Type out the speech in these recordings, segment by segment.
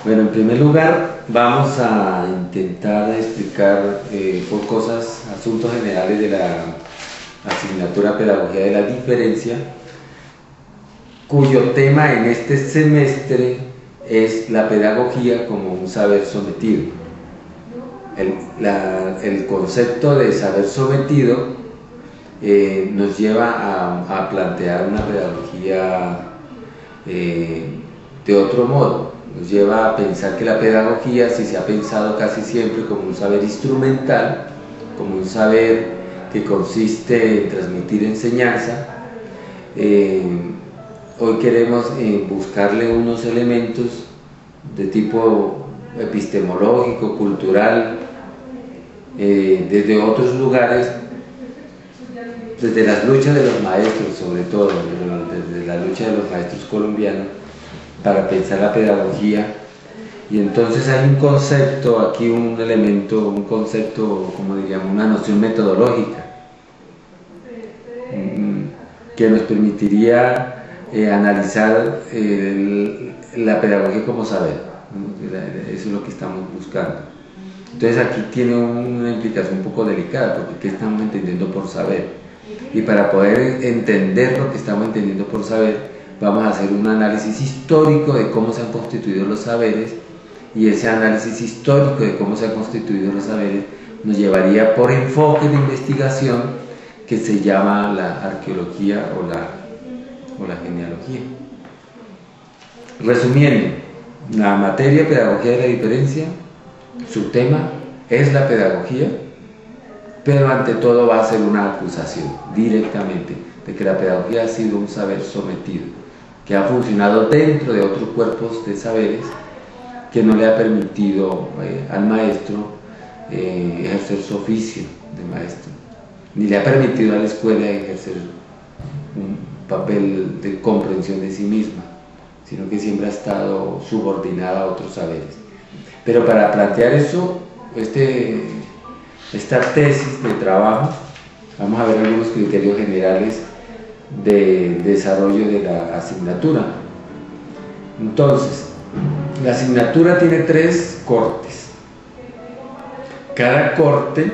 Bueno, en primer lugar vamos a intentar explicar por cosas, asuntos generales de la asignatura Pedagogía de la Diferencia, cuyo tema en este semestre es la pedagogía como un saber sometido. El concepto de saber sometido nos lleva a plantear una pedagogía de otro modo. Nos lleva a pensar que la pedagogía, si se ha pensado casi siempre como un saber instrumental, como un saber que consiste en transmitir enseñanza, hoy queremos buscarle unos elementos de tipo epistemológico, cultural, desde otros lugares, desde las luchas de los maestros, sobre todo, desde la lucha de los maestros colombianos, para pensar la pedagogía. Y entonces hay un concepto aquí, un elemento, un concepto, como diríamos, una noción metodológica que nos permitiría analizar la pedagogía como saber. Eso es lo que estamos buscando. Entonces aquí tiene una implicación un poco delicada, porque ¿qué estamos entendiendo por saber? Y para poder entender lo que estamos entendiendo por saber, vamos a hacer un análisis histórico de cómo se han constituido los saberes, y ese análisis histórico de cómo se han constituido los saberes nos llevaría por enfoque de investigación que se llama la arqueología o la genealogía. Resumiendo, la materia Pedagogía de la Diferencia, su tema es la pedagogía, pero ante todo va a ser una acusación directamente de que la pedagogía ha sido un saber sometido, que ha funcionado dentro de otros cuerpos de saberes, que no le ha permitido al maestro ejercer su oficio de maestro, ni le ha permitido a la escuela ejercer un papel de comprensión de sí misma, sino que siempre ha estado subordinada a otros saberes. Pero para plantear eso, esta tesis de trabajo, vamos a ver algunos criterios generales de desarrollo de la asignatura. Entonces, la asignatura tiene 3 cortes. Cada corte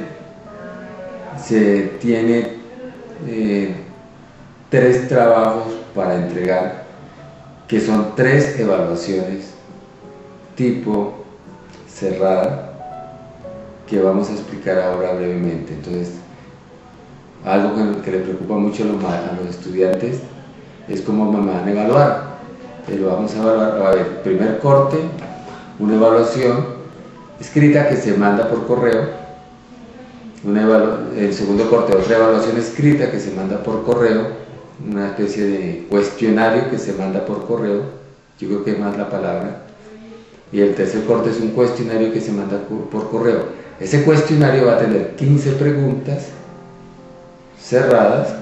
tiene 3 trabajos para entregar, que son 3 evaluaciones tipo cerrada, que vamos a explicar ahora brevemente. Entonces, algo que le preocupa mucho a los estudiantes es cómo me van a evaluar. Pero vamos a evaluar, a ver, primer corte, una evaluación escrita que se manda por correo, el segundo corte, otra evaluación escrita que se manda por correo, una especie de cuestionario que se manda por correo, yo creo que es más la palabra, y el tercer corte es un cuestionario que se manda por correo. Ese cuestionario va a tener 15 preguntas cerradas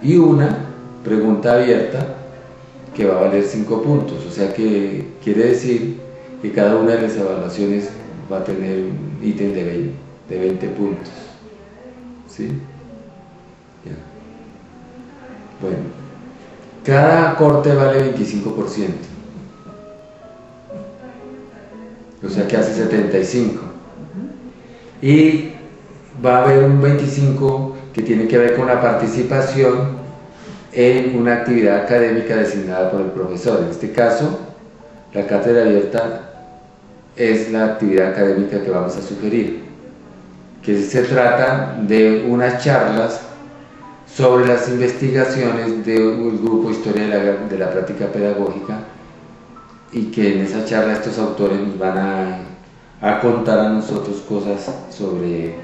y una pregunta abierta que va a valer 5 puntos, o sea que quiere decir que cada una de las evaluaciones va a tener un ítem de 20 puntos, ¿sí? Ya. Bueno, cada corte vale 25%, o sea que hace 75, y va a haber un 25 que tiene que ver con la participación en una actividad académica designada por el profesor. En este caso, la cátedra abierta es la actividad académica que vamos a sugerir, que se trata de unas charlas sobre las investigaciones del grupo Historia de la Práctica Pedagógica, y que en esa charla estos autores nos van a contar a nosotros cosas sobre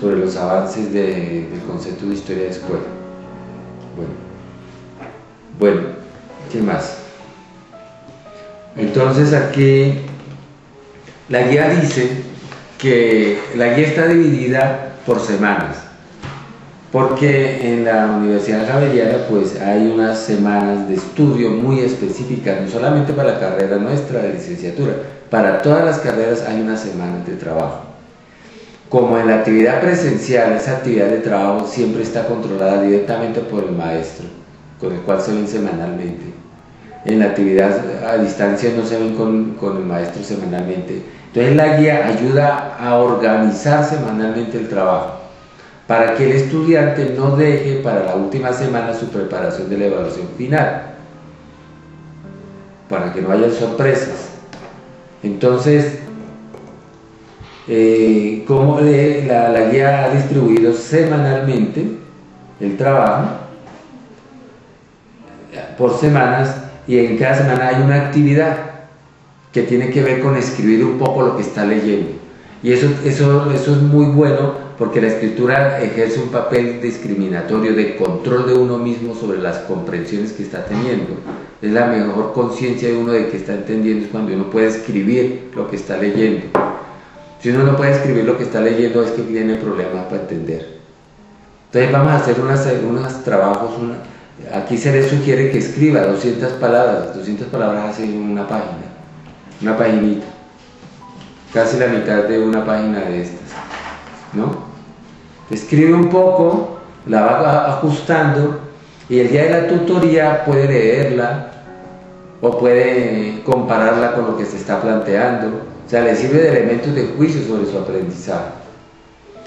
los avances del concepto de historia de escuela. Bueno, ¿qué más? Entonces aquí la guía dice que la guía está dividida por semanas, porque en la Universidad Javeriana pues hay unas semanas de estudio muy específicas, no solamente para la carrera nuestra de licenciatura, para todas las carreras hay unas semanas de trabajo. Como en la actividad presencial, esa actividad de trabajo siempre está controlada directamente por el maestro, con el cual se ven semanalmente. en la actividad a distancia no se ven con el maestro semanalmente. Entonces la guía ayuda a organizar semanalmente el trabajo, para que el estudiante no deje para la última semana su preparación de la evaluación final, para que no haya sorpresas. Entonces, como la guía ha distribuido semanalmente el trabajo por semanas, y en cada semana hay una actividad que tiene que ver con escribir un poco lo que está leyendo, y eso es muy bueno, porque la escritura ejerce un papel discriminatorio de control de uno mismo sobre las comprensiones que está teniendo. Es la mejor conciencia de uno de que está entendiendo, es cuando uno puede escribir lo que está leyendo. Si uno no puede escribir lo que está leyendo, es que tiene problemas para entender. Entonces vamos a hacer unos trabajos. Aquí se les sugiere que escriba 200 palabras. 200 palabras hacen una página, una paginita, casi la mitad de una página de estas, ¿no? Escribe un poco, la va ajustando, y el día de la tutoría puede leerla o puede compararla con lo que se está planteando. O sea, le sirve de elementos de juicio sobre su aprendizaje.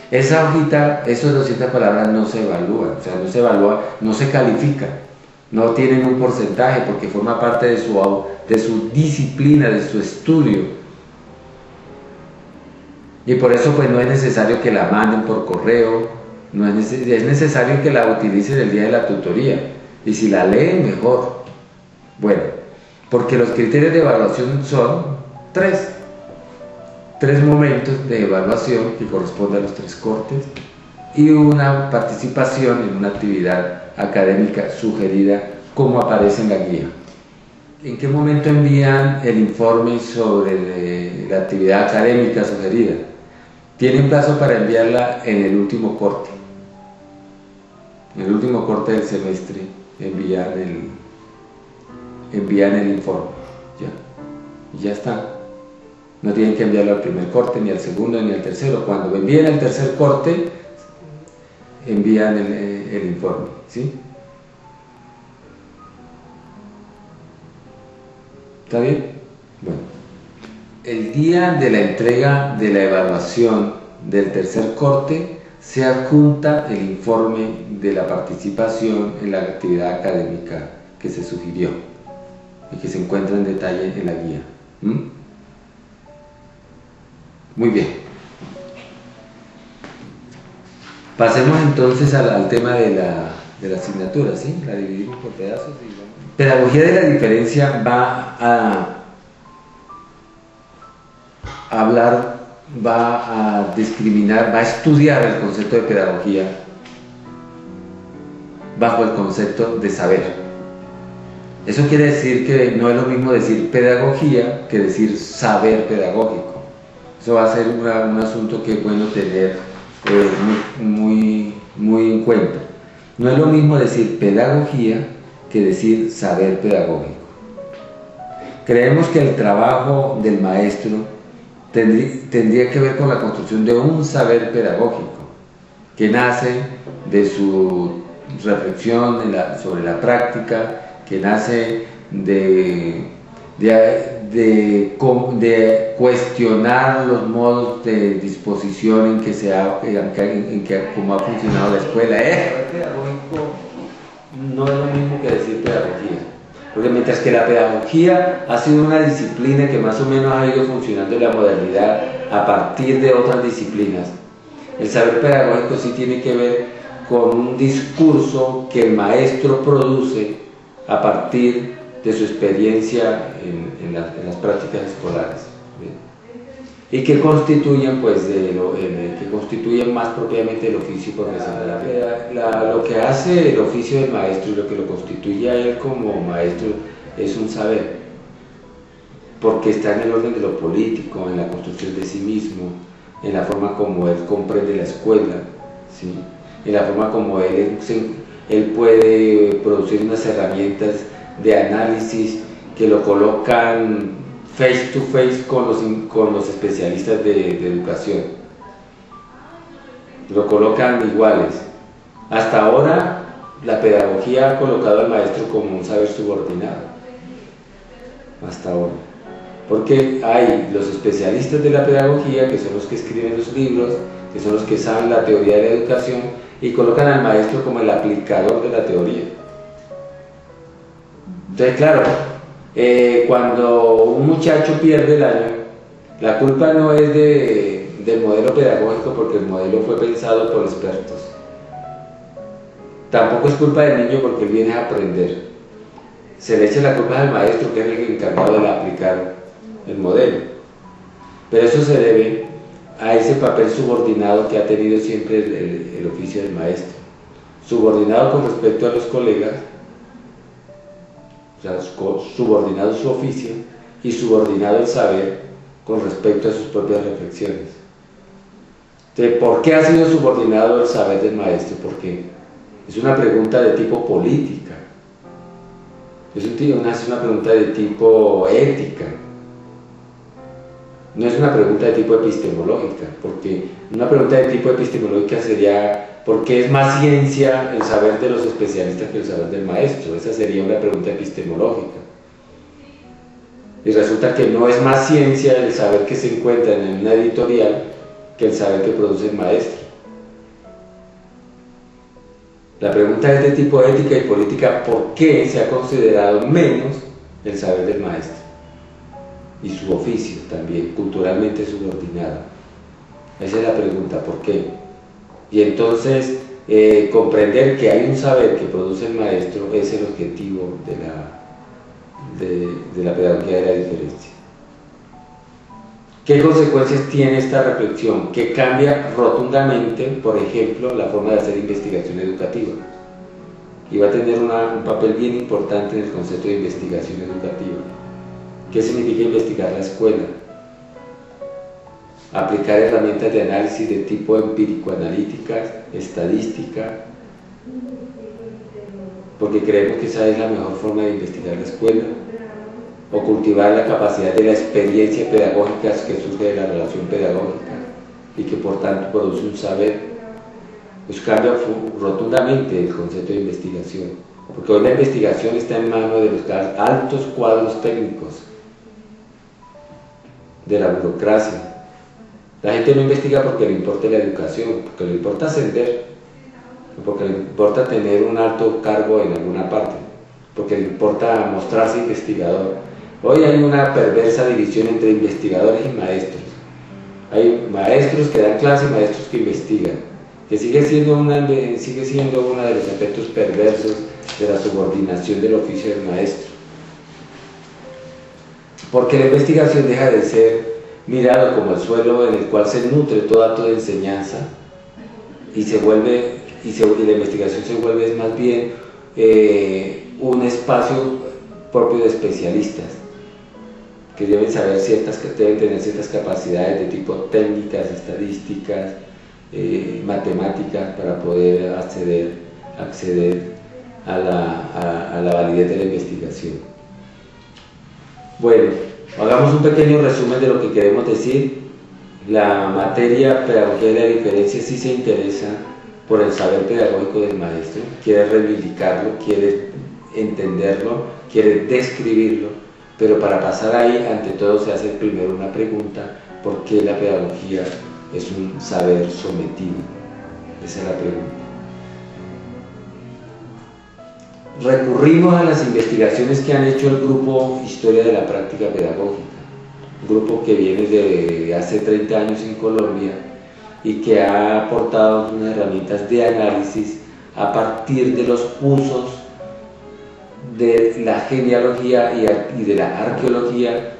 Esa hojita, esos 200 palabras no se evalúan, o sea, no se evalúa, no se califica, no tienen un porcentaje, porque forma parte de su disciplina, de su estudio. Y por eso pues no es necesario que la manden por correo, es necesario que la utilicen el día de la tutoría, y si la leen mejor. Bueno, porque los criterios de evaluación son tres momentos de evaluación que corresponden a los 3 cortes, y una participación en una actividad académica sugerida como aparece en la guía. ¿En qué momento envían el informe sobre la actividad académica sugerida? Tienen plazo para enviarla en el último corte. En el último corte del semestre envían el informe. Y ya está. No tienen que enviarlo al primer corte, ni al segundo, ni al tercero. Cuando envíen el tercer corte, envían el informe, ¿sí? ¿Está bien? Bueno. El día de la entrega de la evaluación del tercer corte se adjunta el informe de la participación en la actividad académica que se sugirió y que se encuentra en detalle en la guía. Muy bien. Pasemos entonces al tema de la asignatura, ¿sí? La dividimos por pedazos. Pedagogía de la diferencia va a hablar, va a discriminar, va a estudiar el concepto de pedagogía bajo el concepto de saber. Eso quiere decir que no es lo mismo decir pedagogía que decir saber pedagógico. Eso va a ser un asunto que es bueno tener muy en cuenta. No es lo mismo decir pedagogía que decir saber pedagógico. Creemos que el trabajo del maestro tendría que ver con la construcción de un saber pedagógico que nace de su reflexión sobre la práctica, que nace de cuestionar los modos de disposición en que cómo ha funcionado la escuela. Pedagógico no es lo mismo que decir pedagogía, porque mientras que la pedagogía ha sido una disciplina que más o menos ha ido funcionando en la modernidad a partir de otras disciplinas, el saber pedagógico sí tiene que ver con un discurso que el maestro produce a partir de su experiencia en las prácticas escolares, ¿bien? Y que constituyen, pues, que constituyen más propiamente el oficio profesional. Lo que hace el oficio del maestro y lo que lo constituye a él como maestro es un saber, porque está en el orden de lo político, en la construcción de sí mismo, en la forma como él comprende la escuela, ¿sí? En la forma como él puede producir unas herramientas de análisis que lo colocan face to face con los especialistas de educación, lo colocan iguales. Hasta ahora la pedagogía ha colocado al maestro como un saber subordinado, hasta ahora. Porque hay los especialistas de la pedagogía, que son los que escriben los libros, que son los que saben la teoría de la educación, y colocan al maestro como el aplicador de la teoría. Entonces, claro, cuando un muchacho pierde el año, la culpa no es del modelo pedagógico, porque el modelo fue pensado por expertos. Tampoco es culpa del niño, porque él viene a aprender. Se le echa la culpa al maestro, que es el encargado de aplicar el modelo. Pero eso se debe a ese papel subordinado que ha tenido siempre el oficio del maestro. Subordinado con respecto a los colegas, o sea, subordinado su oficio, y subordinado el saber con respecto a sus propias reflexiones. Entonces, ¿por qué ha sido subordinado el saber del maestro? Porque es una pregunta de tipo política, es una pregunta de tipo ética, no es una pregunta de tipo epistemológica, porque una pregunta de tipo epistemológica sería ¿por qué es más ciencia el saber de los especialistas que el saber del maestro? Esa sería una pregunta epistemológica. Y resulta que no es más ciencia el saber que se encuentra en una editorial que el saber que produce el maestro. La pregunta es de tipo ética y política: ¿por qué se ha considerado menos el saber del maestro? Y su oficio también, culturalmente subordinado. Esa es la pregunta, ¿por qué? Y entonces, comprender que hay un saber que produce el maestro es el objetivo de la pedagogía de la diferencia. ¿Qué consecuencias tiene esta reflexión? Que cambia rotundamente, por ejemplo, la forma de hacer investigación educativa. Y va a tener un papel bien importante en el concepto de investigación educativa. ¿Qué significa investigar la escuela? Aplicar herramientas de análisis de tipo empírico-analíticas, estadística, porque creemos que esa es la mejor forma de investigar la escuela, o cultivar la capacidad de la experiencia pedagógica que surge de la relación pedagógica y que por tanto produce un saber. Pues cambia rotundamente el concepto de investigación, porque hoy la investigación está en manos de los altos cuadros técnicos de la burocracia. La gente no investiga porque le importa la educación, porque le importa ascender, porque le importa tener un alto cargo en alguna parte, porque le importa mostrarse investigador. Hoy hay una perversa división entre investigadores y maestros. Hay maestros que dan clase y maestros que investigan, que sigue siendo uno de los aspectos perversos de la subordinación del oficio del maestro. Porque la investigación deja de ser mirado como el suelo en el cual se nutre todo acto de enseñanza y la investigación se vuelve más bien un espacio propio de especialistas que deben tener ciertas capacidades de tipo técnicas, estadísticas, matemáticas, para poder acceder a la validez de la investigación. Bueno, hagamos un pequeño resumen de lo que queremos decir. La materia pedagogía de la diferencia sí se interesa por el saber pedagógico del maestro, quiere reivindicarlo, quiere entenderlo, quiere describirlo, pero para pasar ahí, ante todo, se hace primero una pregunta: ¿por qué la pedagogía es un saber sometido? Esa es la pregunta. Recurrimos a las investigaciones que han hecho el grupo Historia de la Práctica Pedagógica, un grupo que viene de hace 30 años en Colombia y que ha aportado unas herramientas de análisis a partir de los usos de la genealogía y de la arqueología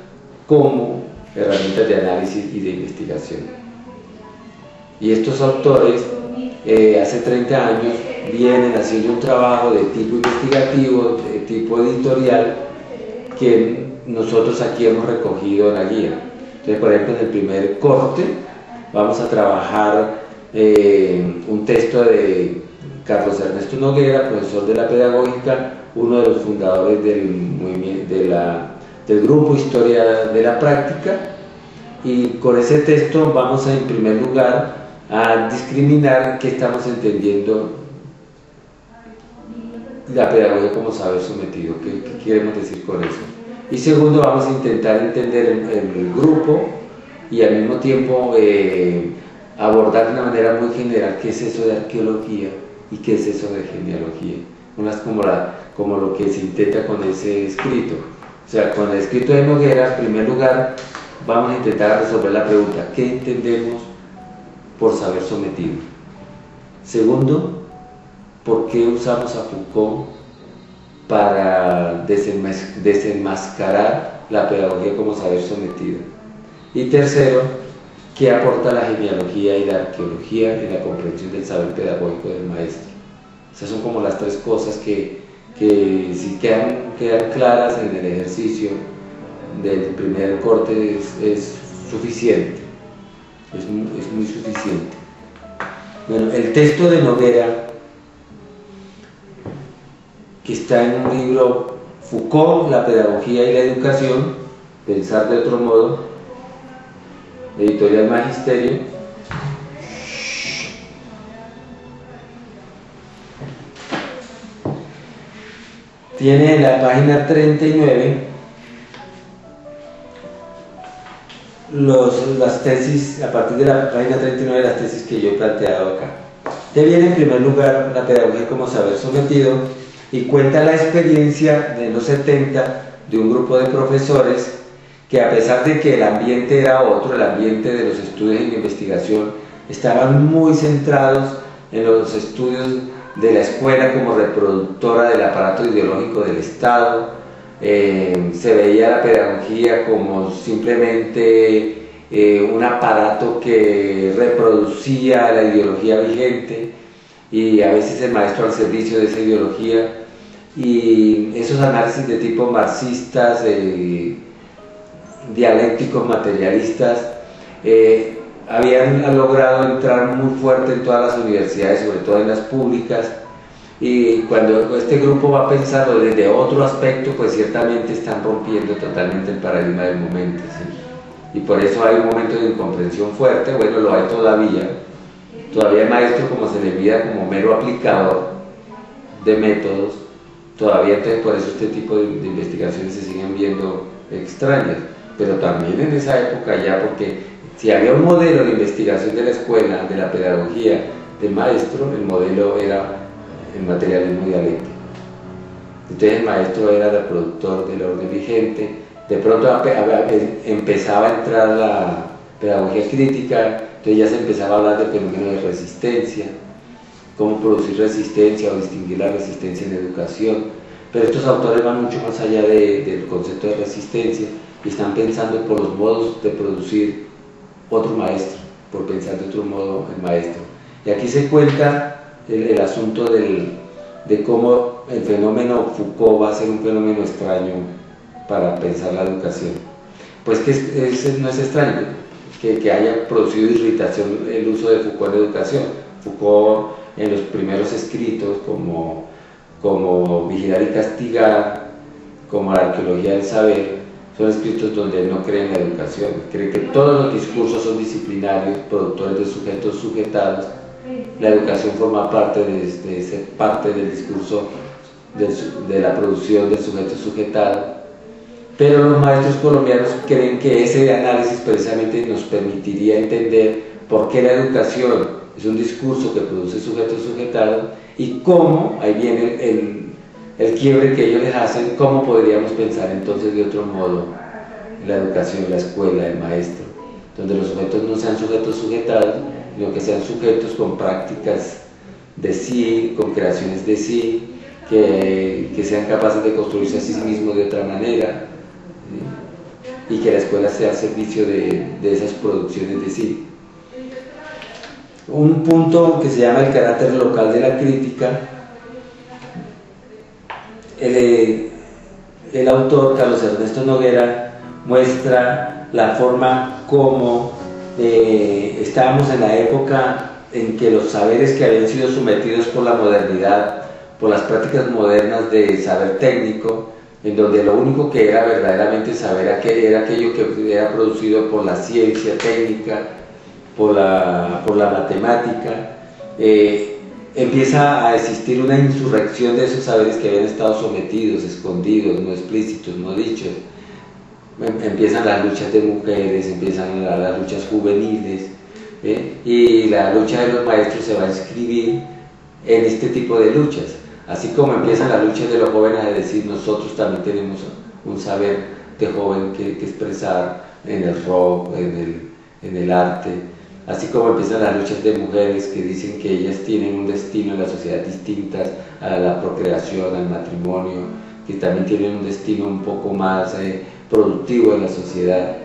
como herramientas de análisis y de investigación. Y estos autores hace 30 años vienen haciendo un trabajo de tipo investigativo, de tipo editorial, que nosotros aquí hemos recogido en la guía. Entonces, por ejemplo, en el primer corte vamos a trabajar un texto de Carlos Ernesto Noguera, profesor de la pedagógica, uno de los fundadores del grupo Historia de la Práctica, y con ese texto vamos a, en primer lugar, a discriminar qué estamos entendiendo la pedagogía como saber sometido. ¿Qué queremos decir con eso? Y segundo, vamos a intentar entender el grupo y al mismo tiempo abordar de una manera muy general qué es eso de arqueología y qué es eso de genealogía. Unas como lo que se intenta con ese escrito. O sea, con el escrito de Noguera, en primer lugar, vamos a intentar resolver la pregunta: ¿qué entendemos por saber sometido? Segundo, ¿por qué usamos a Foucault para desenmascarar la pedagogía como saber sometido? Y tercero, ¿qué aporta la genealogía y la arqueología en la comprensión del saber pedagógico del maestro? Esas son como las tres cosas que si quedan claras en el ejercicio del primer corte es suficiente, es muy suficiente. Bueno, el texto de Noguera, que está en un libro, Foucault, la pedagogía y la educación, pensar de otro modo, editorial Magisterio, tiene en la página 39 las tesis, a partir de la página 39 las tesis que yo he planteado acá. Te viene en primer lugar la pedagogía como saber sometido y cuenta la experiencia de los 70 de un grupo de profesores que, a pesar de que el ambiente era otro, el ambiente de los estudios y la investigación, estaban muy centrados en los estudios de la escuela como reproductora del aparato ideológico del Estado. Se veía la pedagogía como simplemente un aparato que reproducía la ideología vigente y a veces el maestro al servicio de esa ideología, y esos análisis de tipo marxistas, dialécticos, materialistas, habían logrado entrar muy fuerte en todas las universidades, sobre todo en las públicas. Y cuando este grupo va pensando desde otro aspecto, pues ciertamente están rompiendo totalmente el paradigma del momento, ¿sí? Y por eso hay un momento de incomprensión fuerte. Bueno, lo hay todavía el maestro, como se le mira como mero aplicador de métodos, todavía, entonces por eso este tipo de investigaciones se siguen viendo extrañas. Pero también en esa época ya, porque si había un modelo de investigación de la escuela, de la pedagogía del maestro, el modelo era el materialismo dialéctico. Entonces el maestro era el reproductor del orden vigente. De pronto empezaba a entrar la pedagogía crítica, entonces ya se empezaba a hablar del fenómeno de resistencia, cómo producir resistencia o distinguir la resistencia en educación. Pero estos autores van mucho más allá del concepto de resistencia y están pensando por los modos de producir otro maestro, por pensar de otro modo el maestro. Y aquí se cuenta el asunto de cómo el fenómeno Foucault va a ser un fenómeno extraño para pensar la educación. Pues que no es extraño que haya producido irritación el uso de Foucault en educación. Foucault, en los primeros escritos como Vigilar y Castigar, como La arqueología del saber, son escritos donde él no cree en la educación, cree que todos los discursos son disciplinarios, productores de sujetos sujetados. La educación forma parte de ser parte del discurso de la producción del sujeto sujetado, pero los maestros colombianos creen que ese análisis precisamente nos permitiría entender por qué la educación es un discurso que produce sujetos sujetados y cómo, ahí viene el quiebre que ellos les hacen, cómo podríamos pensar entonces de otro modo la educación, la escuela, el maestro, donde los sujetos no sean sujetos sujetados, sino que sean sujetos con prácticas de sí, con creaciones de sí, que sean capaces de construirse a sí mismos de otra manera, ¿sí? Y que la escuela sea al servicio de esas producciones de sí. Un punto que se llama el carácter local de la crítica. El autor, Carlos Ernesto Noguera, muestra la forma como estábamos en la época en que los saberes que habían sido sometidos por la modernidad, por las prácticas modernas de saber técnico, en donde lo único que era verdaderamente saber era aquello que era producido por la ciencia técnica, por la matemática, empieza a existir una insurrección de esos saberes que habían estado sometidos, escondidos, no explícitos, no dichos, empiezan las luchas de mujeres, empiezan las luchas juveniles, y la lucha de los maestros se va a inscribir en este tipo de luchas, así como empiezan las luchas de los jóvenes a decir nosotros también tenemos un saber de joven que expresar en el rock, en el arte, así como empiezan las luchas de mujeres que dicen que ellas tienen un destino en la sociedad distintas a la procreación, al matrimonio, que también tienen un destino un poco más productivo en la sociedad.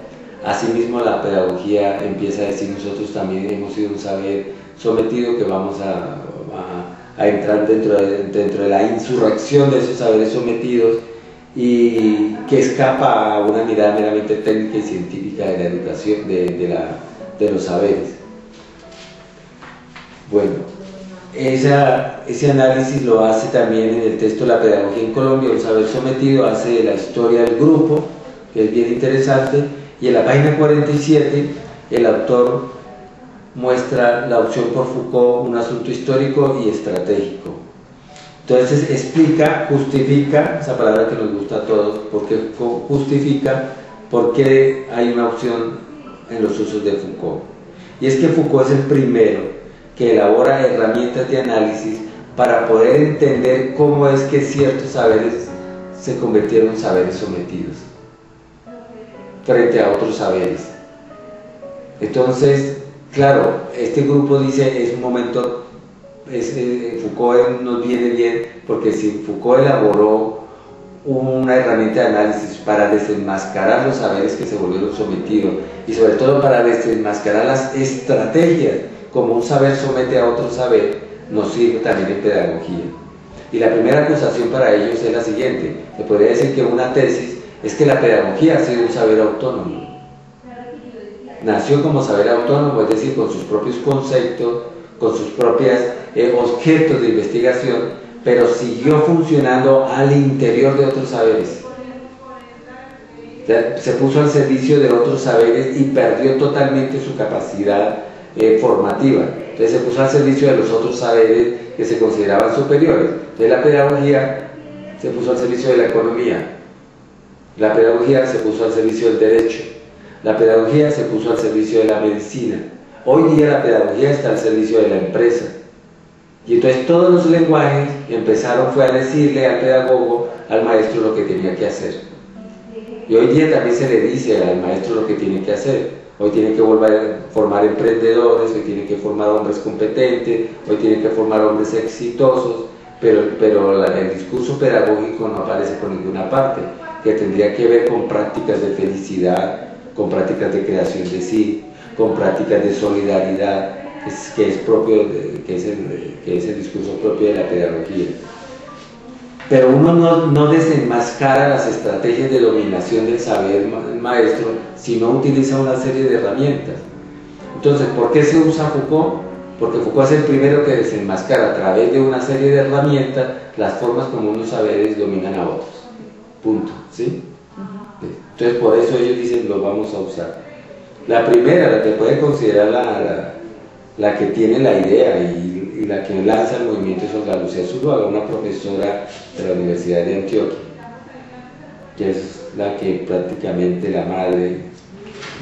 Asimismo, la pedagogía empieza a decir nosotros también hemos sido un saber sometido que vamos a entrar dentro de la insurrección de esos saberes sometidos y que escapa a una mirada meramente técnica y científica de la educación, de los saberes. Bueno, ese análisis lo hace también en el texto La pedagogía en Colombia, un saber sometido, hace la historia del grupo, que es bien interesante, y en la página 47 el autor muestra la opción por Foucault, un asunto histórico y estratégico. Entonces explica, justifica, esa palabra que nos gusta a todos, porque justifica por qué hay una opción en los usos de Foucault. Y es que Foucault es el primero que elabora herramientas de análisis para poder entender cómo es que ciertos saberes se convirtieron en saberes sometidos frente a otros saberes. Entonces, claro, este grupo dice, es un momento, Foucault nos viene bien, porque si Foucault elaboró una herramienta de análisis para desenmascarar los saberes que se volvieron sometidos, y sobre todo para desenmascarar las estrategias, como un saber somete a otro saber, nos sirve también en pedagogía. Y la primera acusación para ellos es la siguiente: se podría decir que una tesis es que la pedagogía ha sido un saber autónomo. Nació como saber autónomo, es decir, con sus propios conceptos, con sus propios objetos de investigación, pero siguió funcionando al interior de otros saberes. Se puso al servicio de otros saberes y perdió totalmente su capacidad formativa. Entonces se puso al servicio de los otros saberes que se consideraban superiores. Entonces la pedagogía se puso al servicio de la economía, la pedagogía se puso al servicio del derecho, la pedagogía se puso al servicio de la medicina. Hoy día la pedagogía está al servicio de la empresa. Y entonces todos los lenguajes fue a decirle al pedagogo, al maestro, lo que tenía que hacer. Y hoy día también se le dice al maestro lo que tiene que hacer. Hoy tiene que volver a formar emprendedores, hoy tiene que formar hombres competentes, hoy tiene que formar hombres exitosos, pero el discurso pedagógico no aparece por ninguna parte, que tendría que ver con prácticas de felicidad, con prácticas de creación de sí, con prácticas de solidaridad, que es el discurso propio de la pedagogía. Pero uno no desenmascara las estrategias de dominación del saber maestro si no utiliza una serie de herramientas. Entonces, ¿por qué se usa Foucault? Porque Foucault es el primero que desenmascara a través de una serie de herramientas las formas como unos saberes dominan a otros. Punto. ¿Sí? Entonces, por eso ellos dicen, lo vamos a usar. La primera, la que puede considerar la que tiene la idea y la que lanza el movimiento, es Olga Lucía Zuluaga, una profesora de la Universidad de Antioquia, que es la que prácticamente la madre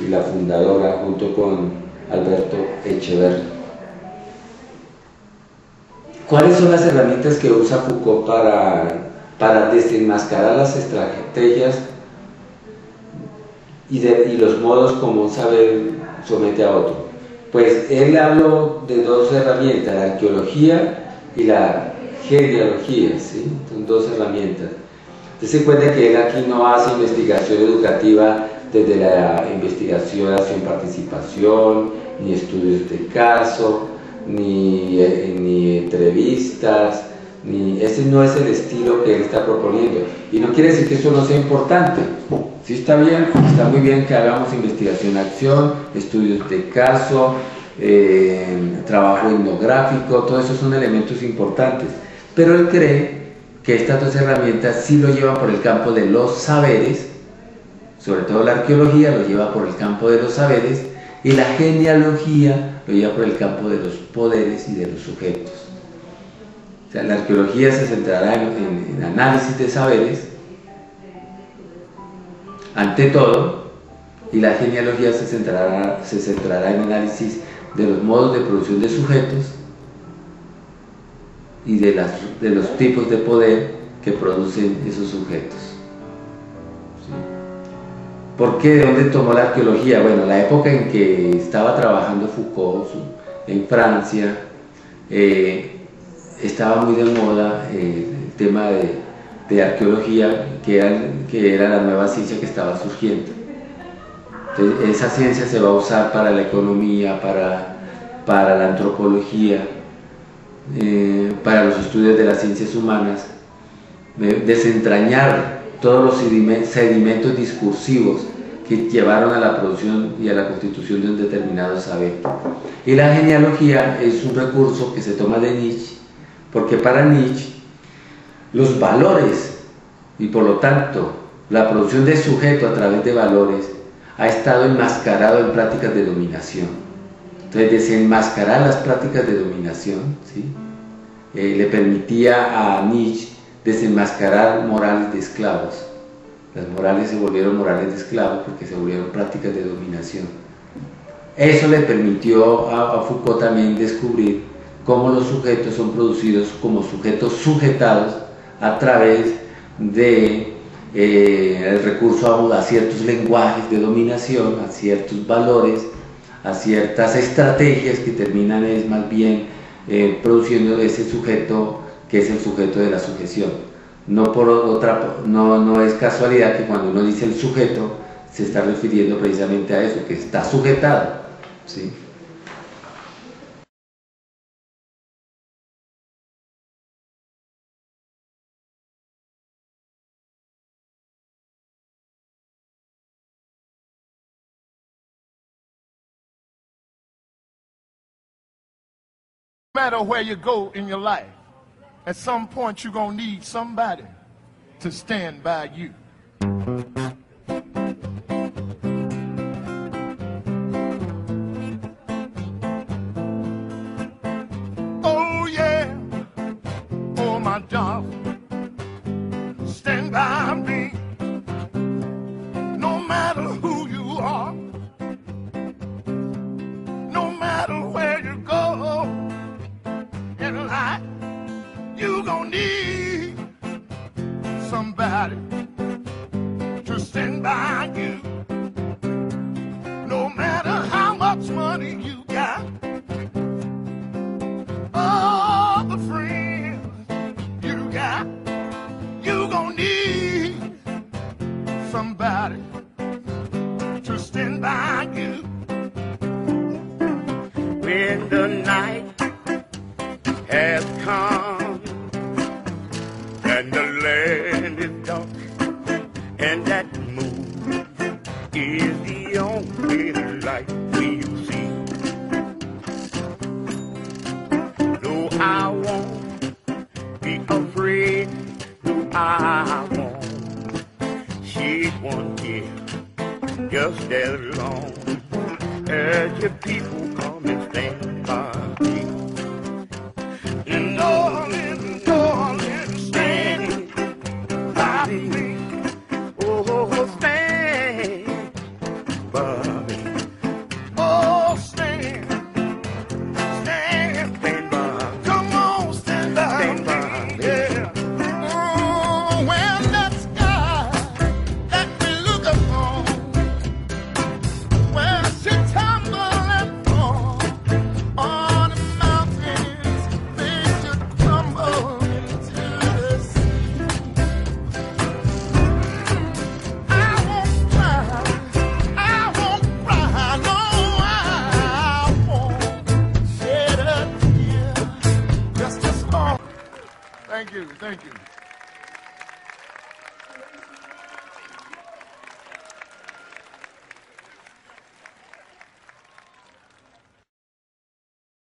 y la fundadora, junto con Alberto Echeverri. ¿Cuáles son las herramientas que usa Foucault para desenmascarar las estrategias y los modos como un saber somete a otro? Pues él habló de dos herramientas, la arqueología y la genealogía, ¿sí? Son dos herramientas. Dese cuenta que él aquí no hace investigación educativa desde la investigación hacia participación, ni estudios de caso, ni entrevistas, ese no es el estilo que él está proponiendo. Y no quiere decir que eso no sea importante. Sí está bien, está muy bien que hagamos investigación-acción, estudios de caso, trabajo etnográfico, todo eso son elementos importantes. Pero él cree que estas dos herramientas sí lo llevan por el campo de los saberes, sobre todo la arqueología lo lleva por el campo de los saberes, y la genealogía lo lleva por el campo de los poderes y de los sujetos. O sea, la arqueología se centrará en análisis de saberes, ante todo, y la genealogía se centrará en análisis de los modos de producción de sujetos y de los tipos de poder que producen esos sujetos. ¿Sí? ¿Por qué? ¿De dónde tomó la arqueología? Bueno, la época en que estaba trabajando Foucault en Francia, estaba muy de moda el tema de arqueología, que era la nueva ciencia que estaba surgiendo. Entonces, esa ciencia se va a usar para la economía, para la antropología, para los estudios de las ciencias humanas, desentrañar todos los sedimentos discursivos que llevaron a la producción y a la constitución de un determinado saber. Y la genealogía es un recurso que se toma de Nietzsche, porque para Nietzsche los valores y por lo tanto la producción de sujeto a través de valores ha estado enmascarado en prácticas de dominación. Entonces, desenmascarar las prácticas de dominación, ¿sí? Le permitía a Nietzsche desenmascarar morales de esclavos. Las morales se volvieron morales de esclavos porque se volvieron prácticas de dominación. Eso le permitió a Foucault también descubrir cómo los sujetos son producidos como sujetos sujetados a través de el recurso a ciertos lenguajes de dominación, a ciertos valores, a ciertas estrategias que terminan más bien produciendo ese sujeto que es el sujeto de la sujeción. No es casualidad que cuando uno dice el sujeto se está refiriendo precisamente a eso, que está sujetado, ¿sí? No matter where you go in your life, at some point you're going to need somebody to stand by you. Oh yeah, oh my darling, stand by me. No matter who you are, no matter where you go in life, you gonna need somebody to stand by you. No matter how much money you got, all the friends you got, you gonna need somebody to stand by you. When the night has come and the land is dark and that moon is the only light we'll see. No, I won't be afraid. No, I won't shed one tear. Just as long as your people come and stand by me. Darling, stand by me. Oh, stand by me. Oh, stand by me. Come on, stand by me. Yeah. Oh, when that sky that we look upon, when she tumble and fall on the mountains, they should tumble into the sea. I won't cry, no, I won't shed a tear, just as long. Thank you.